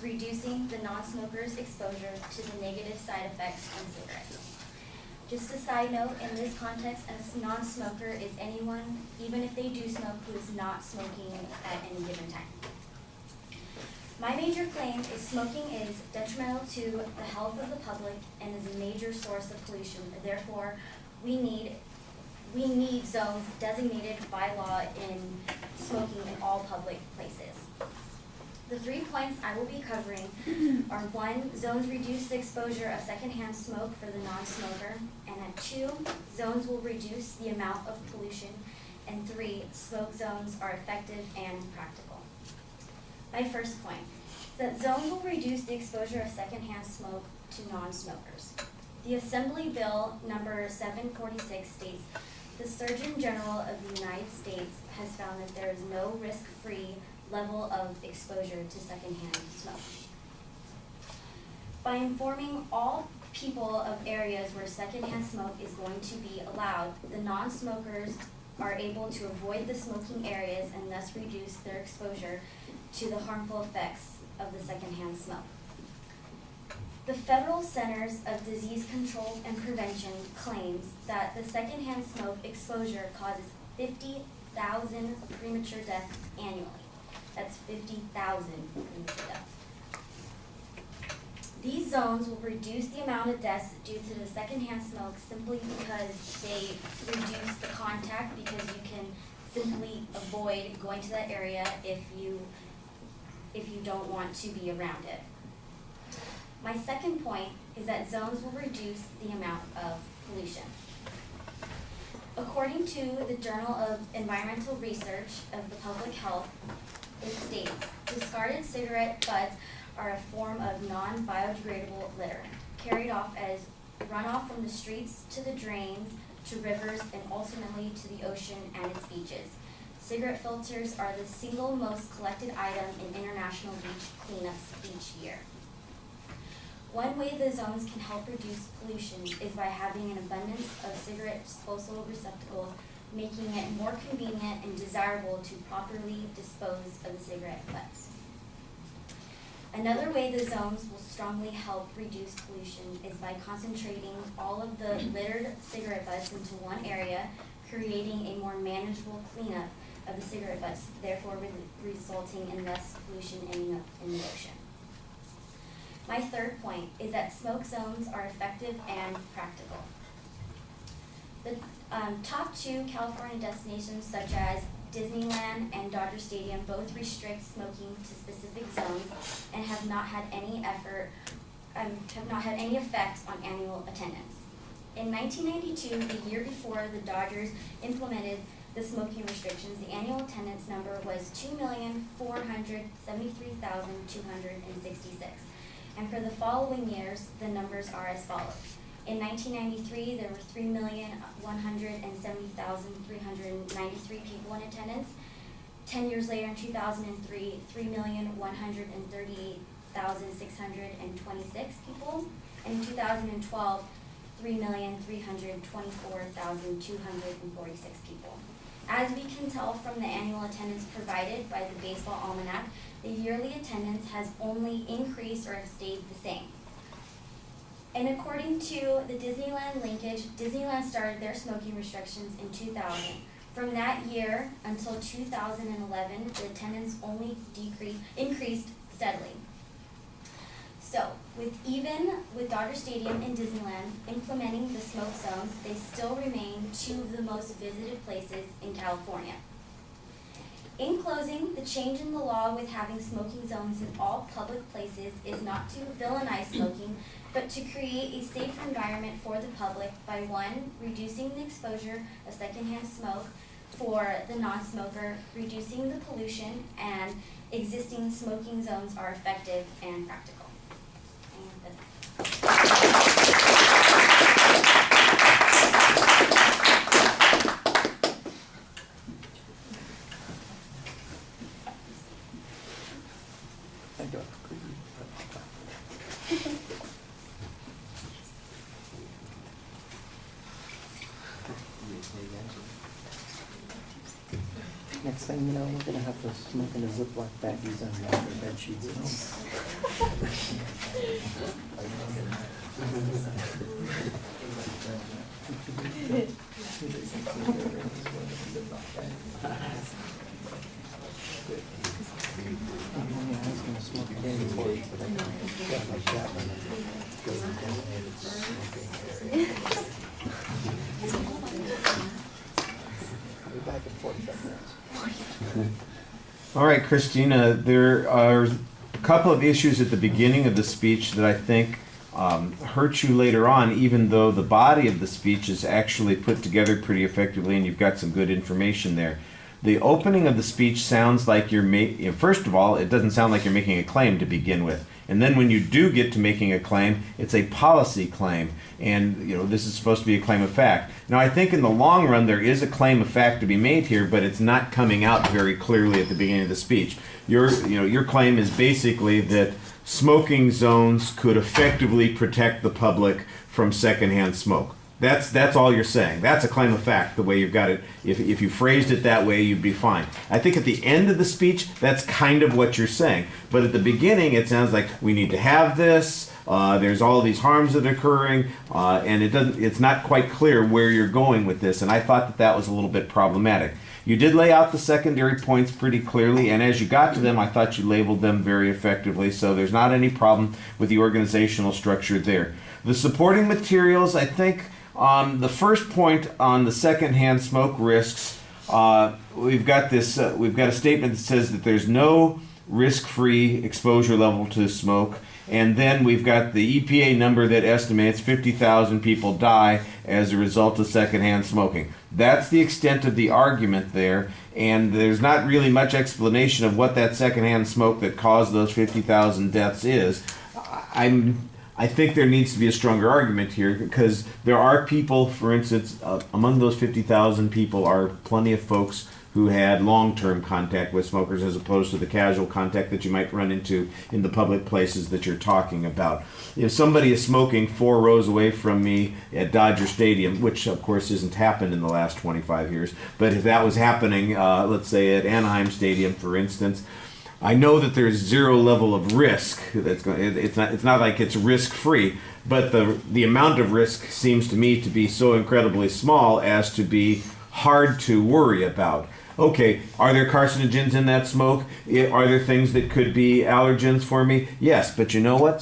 reducing the non-smokers' exposure to the negative side effects from cigarettes. Just a side note, in this context, a non-smoker is anyone, even if they do smoke, who is not smoking at any given time. My major claim is smoking is detrimental to the health of the public and is a major source of pollution. Therefore, we need zones designated by law in smoking in all public places. The 3 points I will be covering are 1, zones reduce the exposure of secondhand smoke for the non-smoker, and at 2, zones will reduce the amount of pollution, and 3, smoke zones are effective and practical. My first point is that zones will reduce the exposure of secondhand smoke to non-smokers. The Assembly Bill number 746 states, the Surgeon General of the United States has found that there is no risk-free level of exposure to secondhand smoke. By informing all people of areas where secondhand smoke is going to be allowed, the non-smokers are able to avoid the smoking areas and thus reduce their exposure to the harmful effects of the secondhand smoke. The Federal Centers of Disease Control and Prevention claims that the secondhand smoke exposure causes 50,000 premature deaths annually. That's 50,000 premature deaths. These zones will reduce the amount of deaths due to the secondhand smoke simply because they reduce the contact, because you can simply avoid going to that area if you don't want to be around it. My second point is that zones will reduce the amount of pollution. According to the Journal of Environmental Research of the Public Health, it states, discarded cigarette butts are a form of non-biodegradable litter, carried off as runoff from the streets to the drains, to rivers, and ultimately to the ocean and its beaches. Cigarette filters are the single most collected item in international beach cleanups each year. One way the zones can help reduce pollution is by having an abundance of cigarette disposal receptacles, making it more convenient and desirable to properly dispose of the cigarette butts. Another way the zones will strongly help reduce pollution is by concentrating all of the littered cigarette butts into one area, creating a more manageable cleanup of the cigarette butts, therefore resulting in less pollution ending up in the ocean. My third point is that smoke zones are effective and practical. The top 2 California destinations, such as Disneyland and Dodger Stadium, both restrict smoking to specific zones and have not had any effect on annual attendance. In 1992, the year before the Dodgers implemented the smoking restrictions, the annual attendance number was 2,473,266. And for the following years, the numbers are as follows. In 1993, there were 3,170,393 people in attendance. 10 years later, in 2003, 3,138,626 people. And in 2012, 3,324,246 people. As we can tell from the annual attendance provided by the Baseball Almanac, the yearly attendance has only increased or stayed the same. And according to the Disneyland linkage, Disneyland started their smoking restrictions in 2000. From that year until 2011, the attendance only increased steadily. So, even with Dodger Stadium and Disneyland implementing the smoke zones, they still remain 2 of the most visited places in California. In closing, the change in the law with having smoking zones in all public places is not to villainize smoking, but to create a safer environment for the public by 1, reducing the exposure of secondhand smoke for the non-smoker, reducing the pollution, and existing smoking zones are effective and practical. Next thing you know, we're gonna have to smoke in the Ziploc baggies on the bed sheets. All right, Christina, there are a couple of issues at the beginning of the speech that I think hurt you later on, even though the body of the speech is actually put together pretty effectively and you've got some good information there. The opening of the speech sounds like you're first of all, it doesn't sound like you're making a claim to begin with. And then when you do get to making a claim, it's a policy claim. And this is supposed to be a claim of fact. Now, I think in the long run, there is a claim of fact to be made here, but it's not coming out very clearly at the beginning of the speech. Your claim is basically that smoking zones could effectively protect the public from secondhand smoke. That's all you're saying. That's a claim of fact, the way you've got it. If you phrased it that way, you'd be fine. I think at the end of the speech, that's kind of what you're saying. But at the beginning, it sounds like we need to have this. There's all these harms that are occurring, and it's not quite clear where you're going with this. And I thought that was a little bit problematic. You did lay out the secondary points pretty clearly, and as you got to them, I thought you labeled them very effectively. So there's not any problem with the organizational structure there. The supporting materials, I think. The first point on the secondhand smoke risks, we've got a statement that says that there's no risk-free exposure level to smoke, and then we've got the EPA number that estimates 50,000 people die as a result of secondhand smoking. That's the extent of the argument there, and there's not really much explanation of what that secondhand smoke that caused those 50,000 deaths is. I think there needs to be a stronger argument here because there are people, for instance, among those 50,000 people are plenty of folks who had long-term contact with smokers as opposed to the casual contact that you might run into in the public places that you're talking about. If somebody is smoking 4 rows away from me at Dodger Stadium, which of course hasn't happened in the last 25 years, but if that was happening, let's say at Anaheim Stadium, for instance, I know that there's zero level of risk. It's not like it's risk-free, but the amount of risk seems to me to be so incredibly small as to be hard to worry about. Okay, are there carcinogens in that smoke? Are there things that could be allergens for me? Yes, but you know what?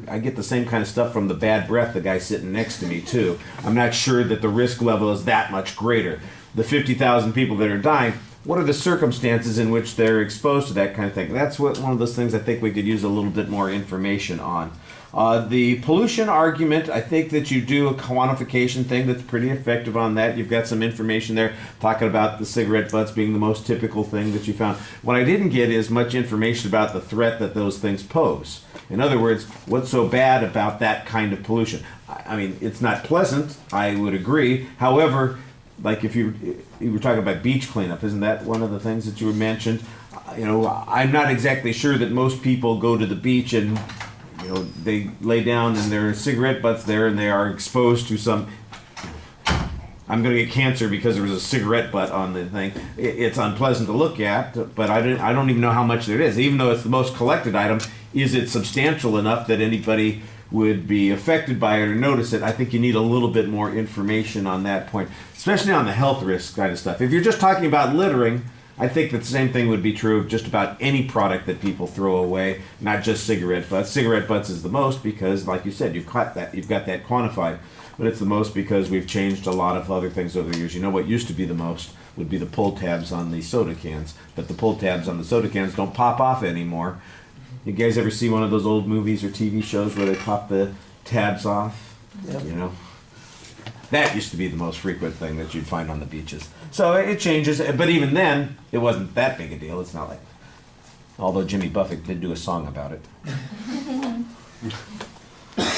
I get the same kind of stuff from the bad breath the guy sitting next to me too. I'm not sure that the risk level is that much greater. The 50,000 people that are dying, what are the circumstances in which they're exposed to that kind of thing? That's one of those things I think we could use a little bit more information on. The pollution argument, I think that you do a quantification thing that's pretty effective on that. You've got some information there talking about the cigarette butts being the most typical thing that you found. What I didn't get is much information about the threat that those things pose. In other words, what's so bad about that kind of pollution? I mean, it's not pleasant, I would agree. However, like if you were talking about beach cleanup, isn't that one of the things that you mentioned? I'm not exactly sure that most people go to the beach and they lay down and there are cigarette butts there and they are exposed to some. I'm going to get cancer because there was a cigarette butt on the thing. It's unpleasant to look at, but I don't even know how much there is. Even though it's the most collected item, is it substantial enough that anybody would be affected by it or notice it? I think you need a little bit more information on that point, especially on the health risk kind of stuff. If you're just talking about littering, I think that the same thing would be true of just about any product that people throw away, not just cigarette butts. Cigarette butts is the most because, like you said, you've got that quantified, but it's the most because we've changed a lot of other things over the years. What used to be the most would be the pull tabs on the soda cans, but the pull tabs on the soda cans don't pop off anymore. You guys ever see one of those old movies or TV shows where they pop the tabs off? Yep. That used to be the most frequent thing that you'd find on the beaches. So it changes, but even then, it wasn't that big a deal. It's not like, although Jimmy Buffett did do a song about it.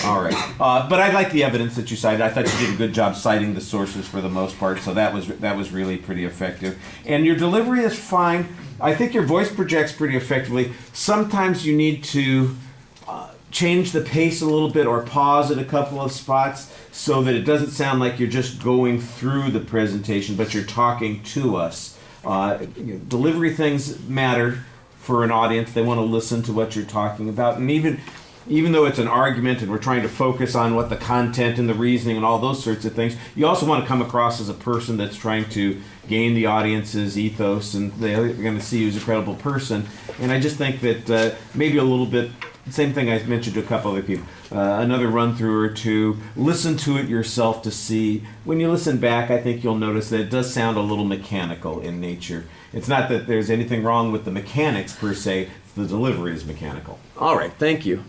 All right, but I like the evidence that you cited. I thought you did a good job citing the sources for the most part, so that was really pretty effective. And your delivery is fine. I think your voice projects pretty effectively. Sometimes you need to change the pace a little bit or pause at a couple of spots so that it doesn't sound like you're just going through the presentation, but you're talking to us. Delivery things matter for an audience. They want to listen to what you're talking about. And even though it's an argument and we're trying to focus on what the content and the reasoning and all those sorts of things, you also want to come across as a person that's trying to gain the audience's ethos, and they're going to see you as a credible person. And I just think that maybe a little bit, same thing I mentioned to a couple other people, another run through or two, listen to it yourself to see. When you listen back, I think you'll notice that it does sound a little mechanical in nature. It's not that there's anything wrong with the mechanics per se, the delivery is mechanical. All right, thank you.